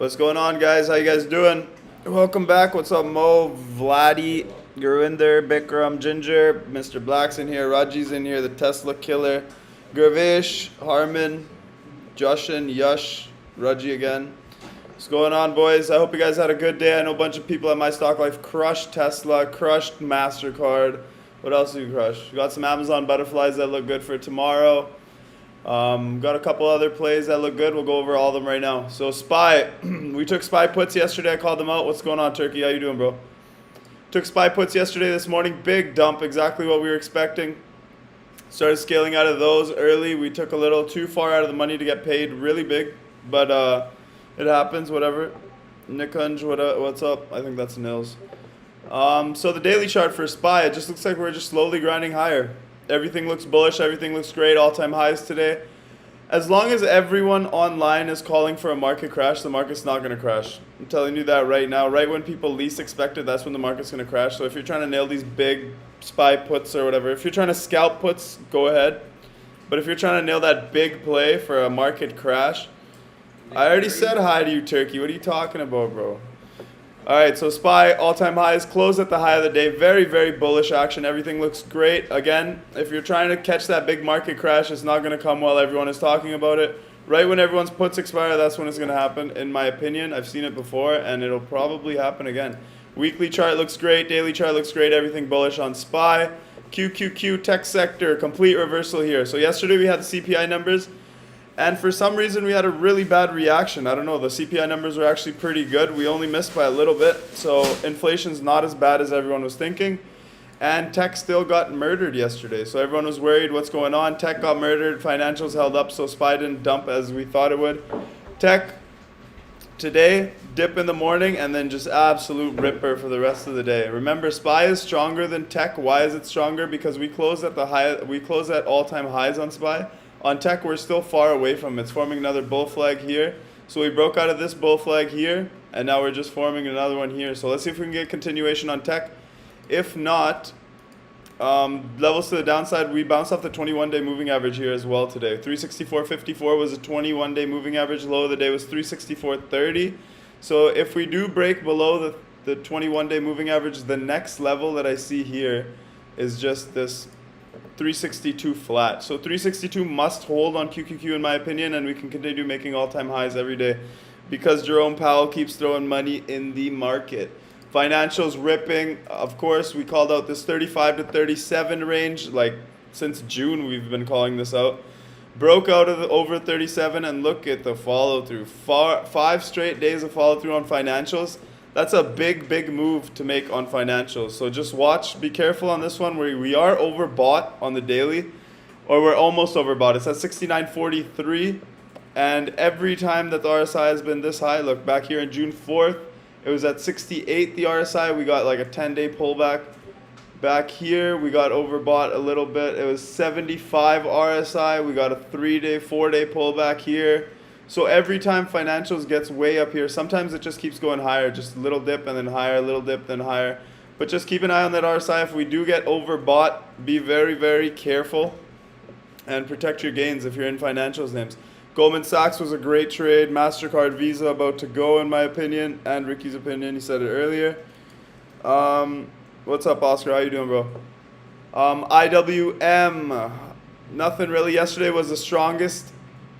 What's going on, guys? How you guys doing? Welcome back. What's up, Mo, Vladdy, Gurinder, Bikram, Ginger, Mr. Black's in here, Raji's in here, the Tesla Killer, Gurvish, Harman, Jushin, Yush, Raji again. What's going on, boys? I hope you guys had a good day. I know a bunch of people at My Stock Life crushed Tesla, crushed MasterCard. What else did you crush? We got some Amazon butterflies that look good for tomorrow. Got a couple other plays that look good. We'll go over all of them right now. So SPY, we took SPY puts yesterday. I called them out. What's going on, Turkey? How you doing, bro? Took SPY puts yesterday. This morning, big dump, exactly what we were expecting. Started scaling out of those early. We took a little too far out of the money to get paid really big, but it happens. Whatever. Nikunj, what's up? I think that's Nils. So the daily chart for SPY, it just looks like we're just slowly grinding higher. Everything looks bullish. Everything looks great. All-time highs today. As long as everyone online is calling for a market crash, the market's not going to crash. I'm telling you that right now. Right when people least expect it, that's when the market's going to crash. So if you're trying to nail these big SPY puts or whatever, if you're trying to scalp puts, go ahead. But if you're trying to nail that big play for a market crash, I already said hi to you, Turkey. What are you talking about, bro? All right, so SPY all-time highs, closed at the high of the day. Very, very bullish action. Everything looks great. Again, if you're trying to catch that big market crash, it's not going to come while everyone is talking about it. Right when everyone's puts expire, that's when it's going to happen, in my opinion. I've seen it before, and it'll probably happen again. Weekly chart looks great. Daily chart looks great. Everything bullish on SPY. QQQ tech sector, complete reversal here. So yesterday we had the CPI numbers. And for some reason, we had a really bad reaction. I don't know. The CPI numbers were actually pretty good. We only missed by a little bit. So inflation's not as bad as everyone was thinking. And tech still got murdered yesterday. So everyone was worried what's going on. Tech got murdered. Financials held up. So SPY didn't dump as we thought it would. Tech today, dip in the morning, and then just absolute ripper for the rest of the day. Remember, SPY is stronger than tech. Why is it stronger? Because we closed at the high. We closed at all-time highs on SPY. On tech, we're still far away from it. It's forming another bull flag here. So we broke out of this bull flag here, and now we're just forming another one here. So let's see if we can get continuation on tech. If not, levels to the downside, we bounced off the 21-day moving average here as well today. 364.54 was a 21-day moving average. Low of the day was 364.30. So if we do break below the 21-day moving average, the next level that I see here is just this 362 flat. So 362 must hold on QQQ in my opinion, and we can continue making all-time highs every day because Jerome Powell keeps throwing money in the market. Financials ripping. Of course, we called out this 35 to 37 range. Like since June, we've been calling this out. Broke out of the over 37, and look at the follow-through. 5 straight days of follow-through on financials. That's a big, big move to make on financials. So just watch, be careful on this one where we are overbought on the daily, or we're almost overbought. It's at 69.43, and every time that the RSI has been this high, look, back here in June 4th, it was at 68, the RSI. We got like a 10-day pullback. Back here, we got overbought a little bit. It was 75 RSI. We got a 3-day, 4-day pullback here. So every time financials gets way up here, sometimes it just keeps going higher, just a little dip and then higher, little dip, then higher. But just keep an eye on that RSI. If we do get overbought, be very, very careful and protect your gains if you're in financials names. Goldman Sachs was a great trade. MasterCard, Visa about to go in my opinion, and Ricky's opinion. He said it earlier. What's up, Oscar? How you doing, bro? IWM, nothing really. Yesterday was the strongest.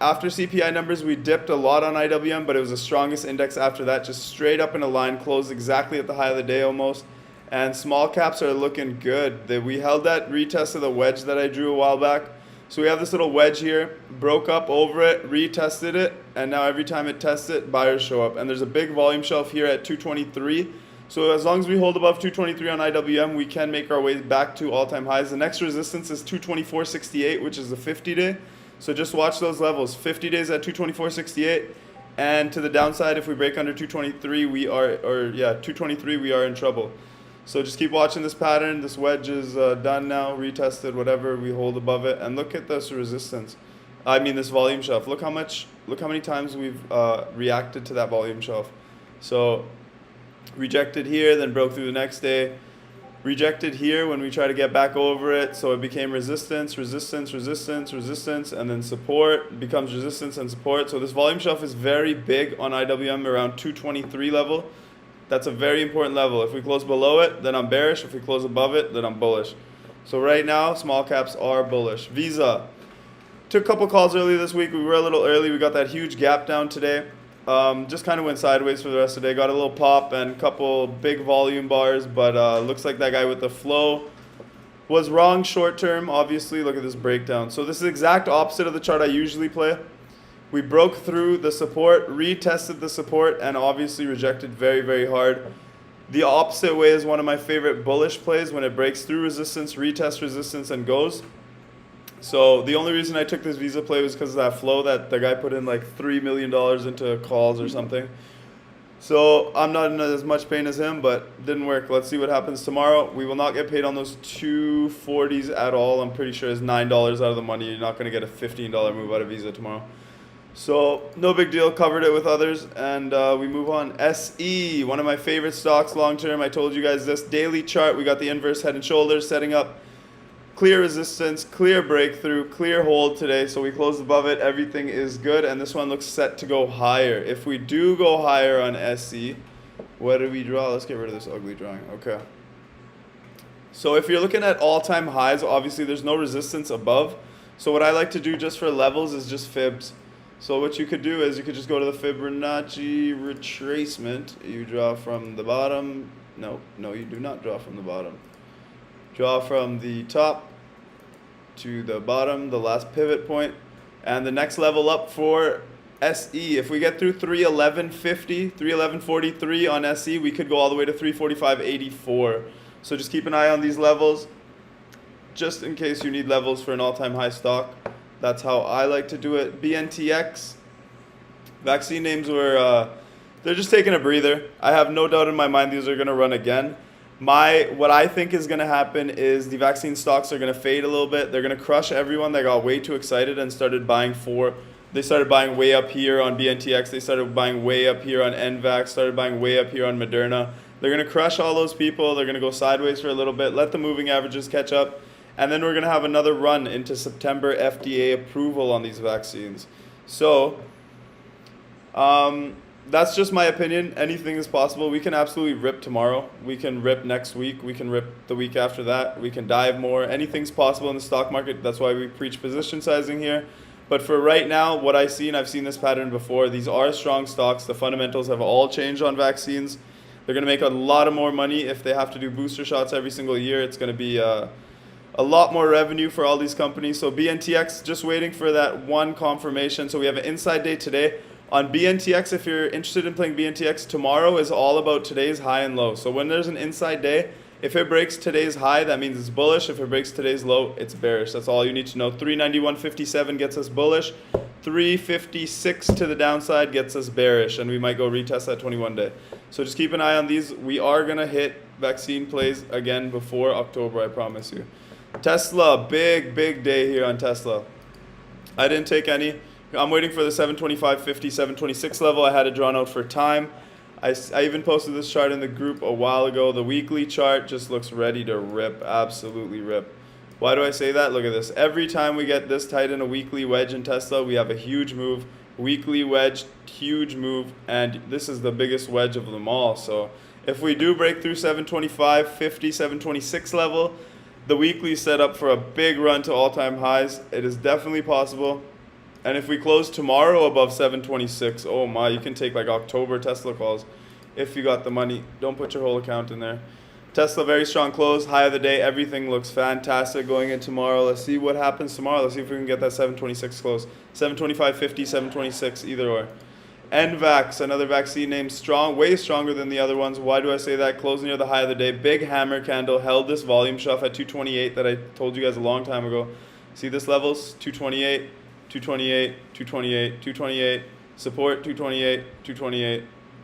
After CPI numbers, we dipped a lot on IWM, but it was the strongest index after that, just straight up in a line, closed exactly at the high of the day almost. And small caps are looking good. We held that retest of the wedge that I drew a while back. So we have this little wedge here, broke up over it, retested it, and now every time it tests it, buyers show up. And there's a big volume shelf here at 223. So as long as we hold above 223 on IWM, we can make our way back to all-time highs. The next resistance is 224.68, which is the 50-day. So just watch those levels. 50 days at 224.68, and to the downside, if we break under 223, we are, 223, we are in trouble. So just keep watching this pattern. This wedge is done now, retested, whatever. We hold above it, and look at this resistance. I mean, this volume shelf. Look how many times we've reacted to that volume shelf. So rejected here, then broke through the next day. Rejected here when we try to get back over it, so it became resistance, resistance, resistance, resistance, and then support. It becomes resistance and support. So this volume shelf is very big on IWM around 223 level. That's a very important level. If we close below it, then I'm bearish. If we close above it, then I'm bullish. So right now, small caps are bullish. Visa. Took a couple calls early this week. We were a little early. We got that huge gap down today. Just kind of went sideways for the rest of the day. Got a little pop and a couple big volume bars, but looks like that guy with the flow was wrong short term. Obviously, look at this breakdown. So this is the exact opposite of the chart I usually play. We broke through the support, retested the support, and obviously rejected very, very hard. The opposite way is one of my favorite bullish plays when it breaks through resistance, retests resistance, and goes. So the only reason I took this Visa play was because of that flow that the guy put in like $3 million into calls or something. So I'm not in as much pain as him, but didn't work. Let's see what happens tomorrow. We will not get paid on those 240s at all. I'm pretty sure it's $9 out of the money. You're not going to get a $15 move out of Visa tomorrow. So no big deal. Covered it with others, and we move on. SE, one of my favorite stocks long term. I told you guys this daily chart. We got the inverse head and shoulders setting up. Clear resistance, clear breakthrough, clear hold today. So we closed above it. Everything is good. And this one looks set to go higher. If we do go higher on SE, what do we draw? Let's get rid of this ugly drawing. Okay. So if you're looking at all-time highs, obviously there's no resistance above. So what I like to do just for levels is just fibs. So what you could do is you could just go to the Fibonacci retracement. You draw from the bottom. No, you do not draw from the bottom. Draw from the top to the bottom, the last pivot point, and the next level up for SE. If we get through 311.50, 311.43 on SE, we could go all the way to 345.84. So just keep an eye on these levels, just in case you need levels for an all-time high stock. That's how I like to do it. BNTX, vaccine names were, they're just taking a breather. I have no doubt in my mind these are going to run again. What I think is going to happen is the vaccine stocks are going to fade a little bit. They're going to crush everyone that got way too excited and started buying They started buying way up here on BNTX. They started buying way up here on NVAX. Started buying way up here on Moderna. They're going to crush all those people. They're going to go sideways for a little bit. Let the moving averages catch up. And then we're going to have another run into September FDA approval on these vaccines. So, that's just my opinion. Anything is possible. We can absolutely rip tomorrow. We can rip next week. We can rip the week after that. We can dive more. Anything's possible in the stock market. That's why we preach position sizing here. But for right now, what I see, and I've seen this pattern before, these are strong stocks. The fundamentals have all changed on vaccines. They're going to make a lot of more money if they have to do booster shots every single year. It's going to be a lot more revenue for all these companies. So BNTX, just waiting for that one confirmation. So we have an inside day today. On BNTX, if you're interested in playing BNTX, tomorrow is all about today's high and low. So when there's an inside day, if it breaks today's high, that means it's bullish. If it breaks today's low, it's bearish. That's all you need to know. 391.57 gets us bullish. 356 to the downside gets us bearish, and we might go retest that 21 day. So just keep an eye on these. We are going to hit vaccine plays again before October, I promise you. Tesla, big day here on Tesla. I didn't take any. I'm waiting for the 725.50, 726 level. I had it drawn out for time. I even posted this chart in the group a while ago. The weekly chart just looks ready to rip, absolutely rip. Why do I say that? Look at this. Every time we get this tight in a weekly wedge in Tesla, we have a huge move. Weekly wedge, huge move, and this is the biggest wedge of them all. So if we do break through 725.50, 726 level, the weekly is set up for a big run to all-time highs. It is definitely possible. And if we close tomorrow above 726, oh my, you can take like October Tesla calls if you got the money. Don't put your whole account in there. Tesla, very strong close, high of the day. Everything looks fantastic going in tomorrow. Let's see what happens tomorrow. Let's see if we can get that 726 close. 725.50, 726, either or. NVAX, another vaccine name, strong, way stronger than the other ones. Why do I say that? Closing near the high of the day. Big hammer candle, held this volume shelf at 228 that I told you guys a long time ago. See this levels? 228. 228, 228, 228, support 228, 228,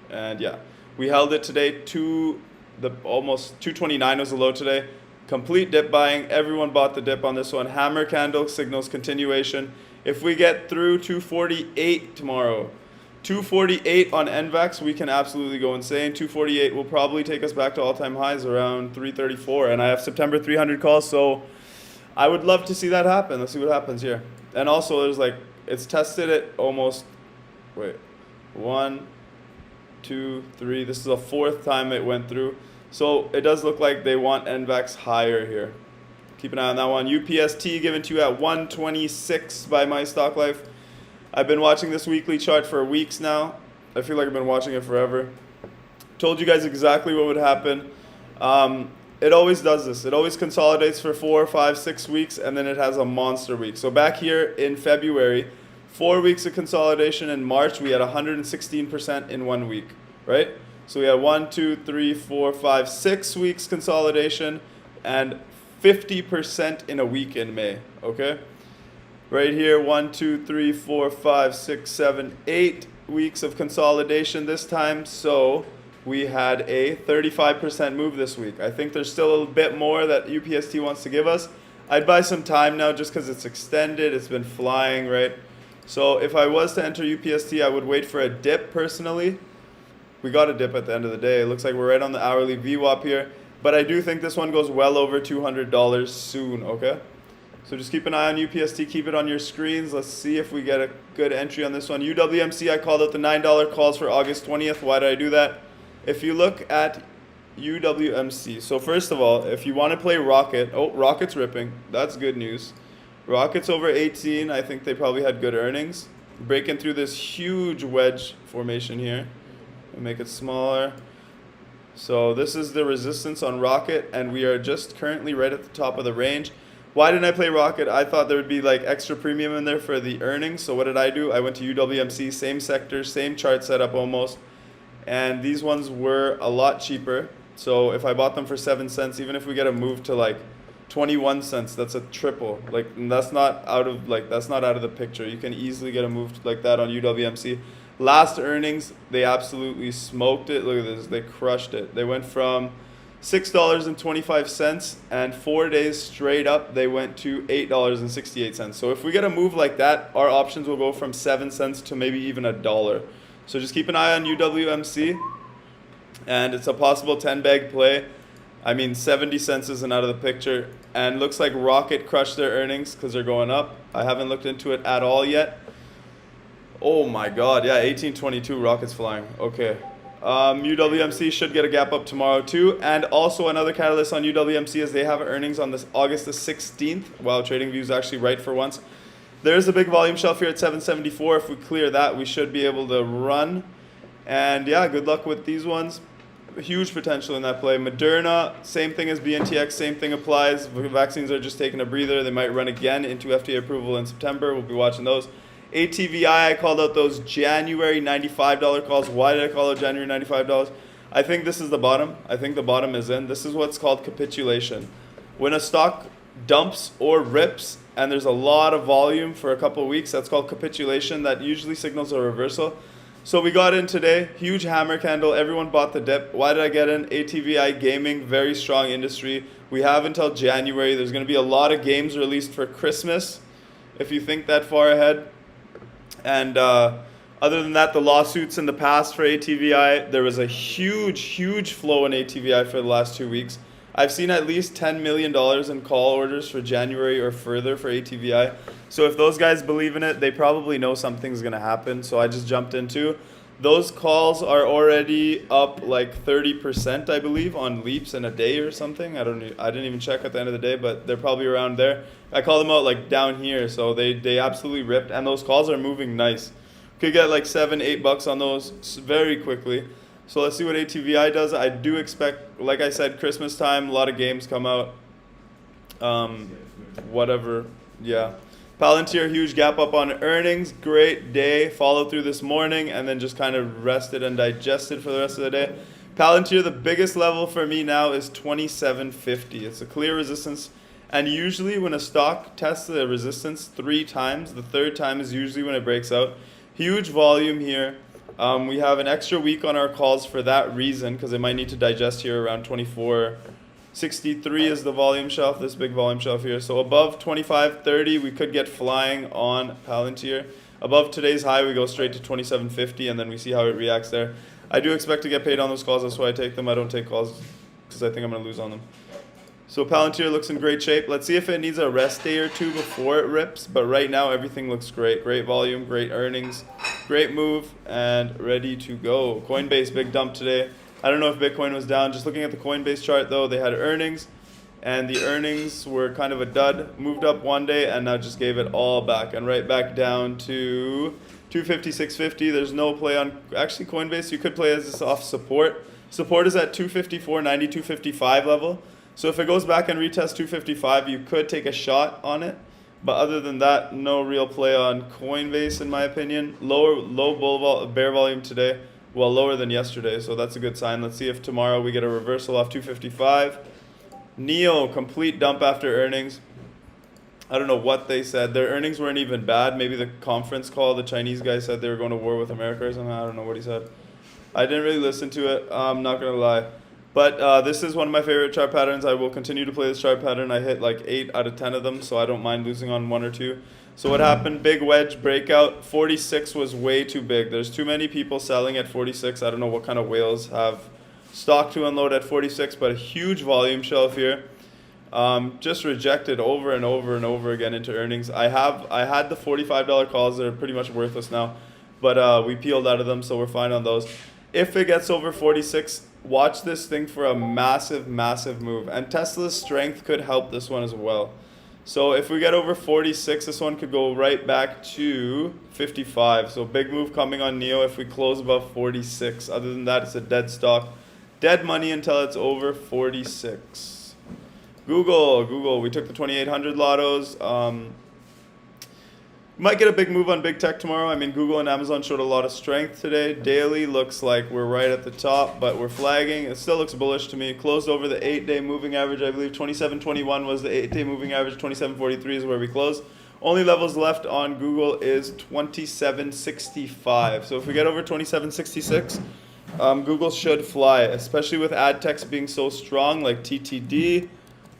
and yeah, we held it today to the almost 229 was the low today. Complete dip buying. Everyone bought the dip on this one. Hammer candle signals continuation. If we get through 248 tomorrow, 248 on NVAX, we can absolutely go insane. 248 will probably take us back to all-time highs around 334. And I have September 300 calls, so I would love to see that happen. Let's see what happens here. And also, there's like, it's tested at almost, wait, 1, 2, 3. This is the 4th time it went through. So it does look like they want NVAX higher here. Keep an eye on that one. UPST given to you at 126 by My Stock Life. I've been watching this weekly chart for weeks now. I feel like I've been watching it forever. Told you guys exactly what would happen. It always does this. It always consolidates for 4, 5, 6 weeks, and then it has a monster week. So back here in February, 4 weeks of consolidation. In March, we had 116% in 1 week, right? So we had 1, 2, 3, 4, 5, 6 weeks consolidation and 50% in a week in May, okay? Right here, 1, 2, 3, 4, 5, 6, 7, 8 weeks of consolidation this time. So we had a 35% move this week. I think there's still a little bit more that UPST wants to give us. I'd buy some time now just because it's extended. It's been flying, right? So if I was to enter UPST, I would wait for a dip personally. We got a dip at the end of the day. It looks like we're right on the hourly VWAP here. But I do think this one goes well over $200 soon, okay? So just keep an eye on UPST, keep it on your screens. Let's see if we get a good entry on this one. UWMC, I called out the $9 calls for August 20th. Why did I do that? If you look at UWMC, so first of all, if you want to play Rocket, oh, Rocket's ripping. That's good news. Rocket's over 18. I think they probably had good earnings. Breaking through this huge wedge formation here. I'll make it smaller. So this is the resistance on Rocket, and we are just currently right at the top of the range. Why didn't I play Rocket? I thought there would be like extra premium in there for the earnings. So what did I do? I went to UWMC, same sector, same chart setup almost. And these ones were a lot cheaper. So if I bought them for 7 cents, even if we get a move to like 21 cents, that's a triple. Like that's not out of the picture. You can easily get a move like that on UWMC. Last earnings, they absolutely smoked it. Look at this, they crushed it. They went from $6.25, and 4 days straight up, they went to $8.68. So if we get a move like that, our options will go from 7 cents to maybe even $1. So just keep an eye on UWMC, and it's a possible 10-bag play. I mean, 70 cents isn't out of the picture, and looks like Rocket crushed their earnings because they're going up. I haven't looked into it at all yet. Oh my God, yeah, 1822, Rocket's flying. Okay. UWMC should get a gap up tomorrow too. And also another catalyst on UWMC is they have earnings on this August the 16th. Wow, TradingView is actually right for once. There's a big volume shelf here at 774. If we clear that, we should be able to run. And yeah, good luck with these ones. Huge potential in that play. Moderna, same thing as BNTX, same thing applies. Vaccines are just taking a breather. They might run again into FDA approval in September. We'll be watching those. ATVI, I called out those January $95 calls. Why did I call out January $95? I think this is the bottom. I think the bottom is in. This is what's called capitulation. When a stock dumps or rips and there's a lot of volume for a couple of weeks, that's called capitulation. That usually signals a reversal. So we got in today, huge hammer candle. Everyone bought the dip. Why did I get in? ATVI Gaming, very strong industry. We have until January. There's going to be a lot of games released for Christmas, if you think that far ahead. And other than that, the lawsuits in the past for ATVI, there was a huge flow in ATVI for the last 2 weeks. I've seen at least $10 million in call orders for January or further for ATVI. So if those guys believe in it, they probably know something's going to happen. So I just jumped into. Those calls are already up like 30%, I believe, on leaps in a day or something. I didn't even check at the end of the day, but they're probably around there. I call them out like down here, so they absolutely ripped, and those calls are moving nice. Could get like $7-8 on those very quickly. So let's see what ATVI does. I do expect, like I said, Christmas time, a lot of games come out. Whatever, yeah. Palantir, huge gap up on earnings. Great day. Followed through this morning and then just kind of rested and digested for the rest of the day. Palantir, the biggest level for me now is 27.50. It's a clear resistance. And usually when a stock tests the resistance 3 times, the 3rd time is usually when it breaks out. Huge volume here. We have an extra week on our calls for that reason because it might need to digest here around 24.63 is the volume shelf, this big volume shelf here. So above 25.30, we could get flying on Palantir. Above today's high, we go straight to 27.50, and then we see how it reacts there. I do expect to get paid on those calls. That's why I take them. I don't take calls because I think I'm going to lose on them. So Palantir looks in great shape. Let's see if it needs a rest day or two before it rips. But right now, everything looks great. Great volume, great earnings, great move, and ready to go. Coinbase, big dump today. I don't know if Bitcoin was down. Just looking at the Coinbase chart, though, they had earnings. And the earnings were kind of a dud. Moved up one day and now just gave it all back. And right back down to 250, 650. There's no play on... Actually, Coinbase, you could play as this off support. Support is at 254.90, 255 level. So if it goes back and retests 255, you could take a shot on it. But other than that, no real play on Coinbase, in my opinion. Bear volume today. Well, lower than yesterday, so that's a good sign. Let's see if tomorrow we get a reversal off 255. NEO, complete dump after earnings. I don't know what they said. Their earnings weren't even bad. Maybe the conference call, the Chinese guy said they were going to war with America or something. I don't know what he said. I didn't really listen to it. I'm not going to lie. But this is one of my favorite chart patterns. I will continue to play this chart pattern. I hit like 8 out of 10 of them, so I don't mind losing on 1 or 2. So what happened? Big wedge breakout. 46 was way too big. There's too many people selling at 46. I don't know what kind of whales have stock to unload at 46, but a huge volume shelf here. Just rejected over and over and over again into earnings. I had the $45 calls. They're pretty much worthless now, but we peeled out of them, so we're fine on those. If it gets over 46, watch this thing for a massive, massive move. And Tesla's strength could help this one as well. So if we get over 46, this one could go right back to 55. So big move coming on NEO if we close above 46. Other than that, it's a dead stock. Dead money until it's over 46. Google, we took the 2800 lottos. Might get a big move on big tech tomorrow. I mean, Google and Amazon showed a lot of strength today. Daily looks like we're right at the top, but we're flagging. It still looks bullish to me. Closed over the 8-day moving average. I believe 27.21 was the 8-day moving average. 27.43 is where we closed. Only levels left on Google is 27.65. So if we get over 27.66, Google should fly, especially with ad techs being so strong, like TTD.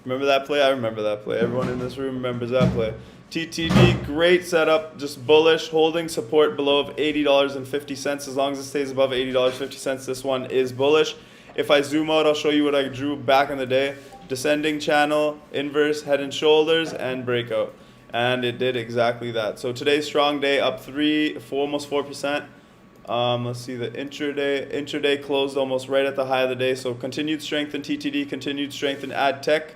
Remember that play? I remember that play. Everyone in this room remembers that play. TTD, great setup, just bullish, holding support below of $80.50. As long as it stays above $80.50, this one is bullish. If I zoom out, I'll show you what I drew back in the day. Descending channel, inverse, head and shoulders, and breakout. And it did exactly that. So today's strong day, up almost 4%. Let's see the intraday. Intraday closed almost right at the high of the day. So continued strength in TTD, continued strength in ad tech.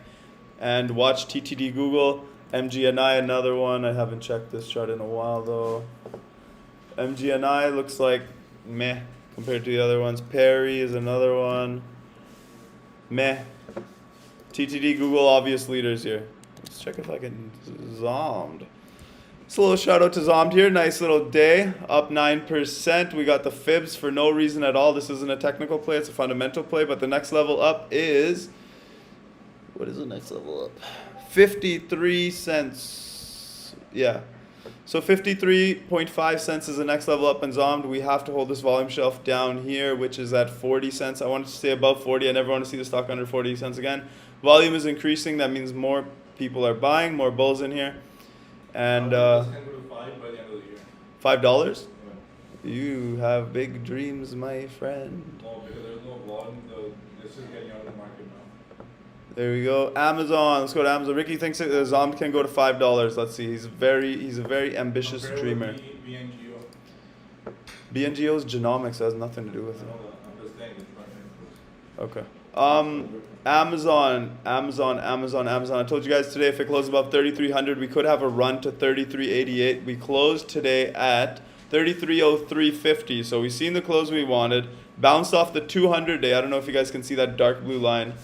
And watch TTD Google. MGNI, another one. I haven't checked this chart in a while though. MGNI looks like meh compared to the other ones. Perry is another one. Meh. TTD Google, obvious leaders here. Let's check if I can zommed. So a little shout out to Zommed here. Nice little day. Up 9%. We got the fibs for no reason at all. This isn't a technical play. It's a fundamental play. But the next level up is... What is the next level up? 53 cents. Yeah. So 53.5 cents is the next level up in Zommed. We have to hold this volume shelf down here, which is at 40 cents. I want it to stay above 40. I never want to see the stock under 40 cents again. Volume is increasing. That means more people are buying, more bulls in here. And $5? Yeah. You have big dreams, my friend. No, because there's no volume. This is getting out of the market now. There we go. Amazon. Let's go to Amazon. Ricky thinks that Zommed can go to $5. Let's see. He's a very ambitious dreamer. BNGO is genomics. It has nothing to do with it. I'm just saying it's Okay. Amazon. I told you guys today if it closed above 3,300, we could have a run to 33.88. We closed today at 33.0350. So we've seen the close we wanted. Bounced off the 200-day. I don't know if you guys can see that dark blue line.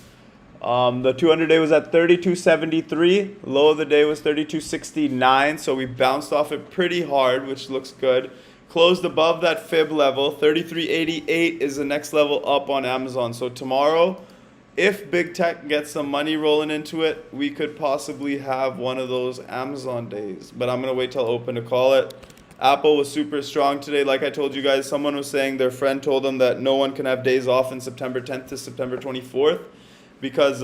The 200-day was at 32.73. Low of the day was 32.69. So we bounced off it pretty hard, which looks good. Closed above that fib level. 33.88 is the next level up on Amazon. So tomorrow, if big tech gets some money rolling into it, we could possibly have one of those Amazon days. But I'm going to wait till open to call it. Apple was super strong today. Like I told you guys, someone was saying their friend told them that no one can have days off in September 10th to September 24th. Because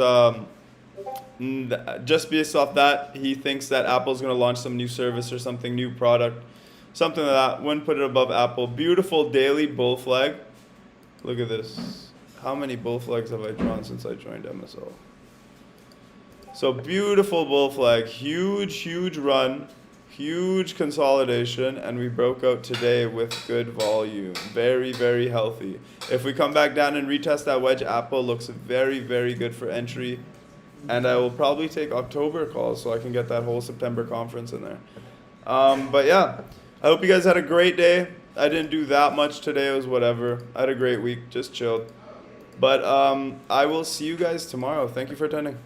just based off that, he thinks that Apple's going to launch some new service or something, new product. something like that. Wouldn't put it above Apple. Beautiful daily bull flag. Look at this. How many bull flags have I drawn since I joined MSO? So beautiful bull flag. Huge run. Huge consolidation, and we broke out today with good volume. Very healthy. If we come back down and retest that wedge, Apple looks very good for entry. And I will probably take October calls so I can get that whole September conference in there. But yeah, I hope you guys had a great day. I didn't do that much today. It was whatever. I had a great week. Just chilled. But I will see you guys tomorrow. Thank you for attending.